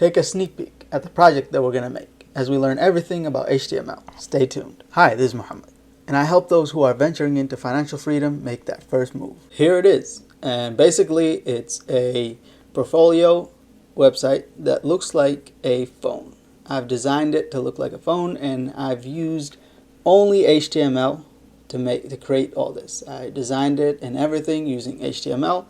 take a sneak peek at the project that we're going to make as we learn everything about HTML. Stay tuned. Hi, this is Muhammad, and I help those who are venturing into financial freedom make that first move. Here it is, and basically it's a portfolio website that looks like a phone. I've designed it to look like a phone, and I've used only HTML to create all this. I designed it and everything using HTML.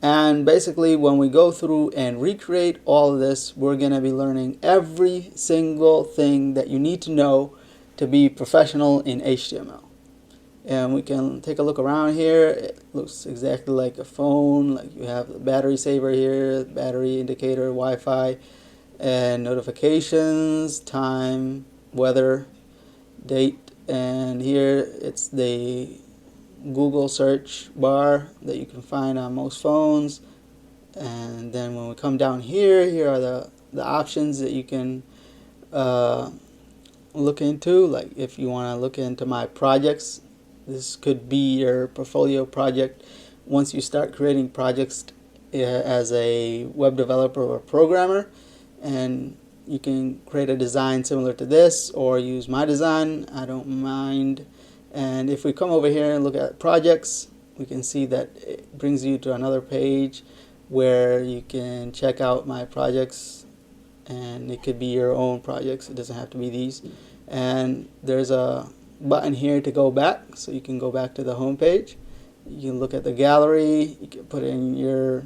And basically, when we go through and recreate all of this, we're going to be learning every single thing that you need to know to be professional in HTML. And we can take a look around here. It looks exactly like a phone. Like you have the battery saver here, battery indicator, Wi-Fi, and notifications, time, weather, date. And here it's the Google search bar that you can find on most phones. And then when we come down here, here are the options that you can look into. Like if you want to look into my projects, this could be your portfolio project. Once you start creating projects as a web developer or programmer, and you can create a design similar to this or use my design, I don't mind. And if we come over here and look at projects, we can see that it brings you to another page where you can check out my projects, and it could be your own projects. It doesn't have to be these. And there's a button here to go back, so you can go back to the home page. You can look at the gallery, you can put in your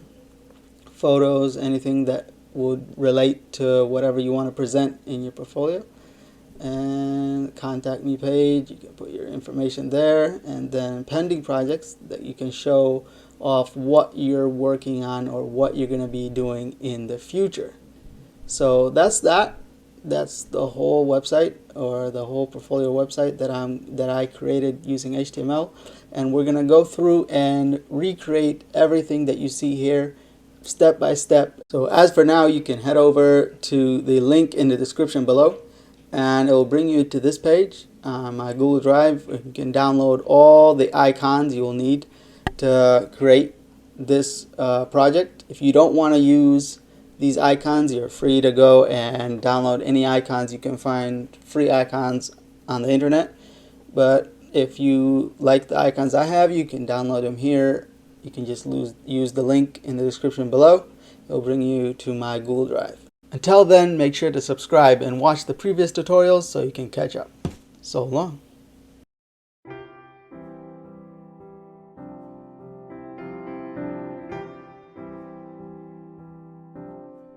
photos, anything that would relate to whatever you want to present in your portfolio. And contact me page, you can put your information there, and then pending projects that you can show off what you're working on or what you're going to be doing in the future. So that's the whole website, or the whole portfolio website that I created using HTML. And we're going to go through and recreate everything that you see here step by step. So as for now, you can head over to the link in the description below, and it will bring you to this page, my Google Drive. You can download all the icons you will need to create this project. If you don't want to use these icons, you're free to go and download any icons. You can find free icons on the internet, but if you like the icons I have, you can download them here. You can just use the link in the description below. It will bring you to my Google Drive. Until then, make sure to subscribe and watch the previous tutorials so you can catch up. So long.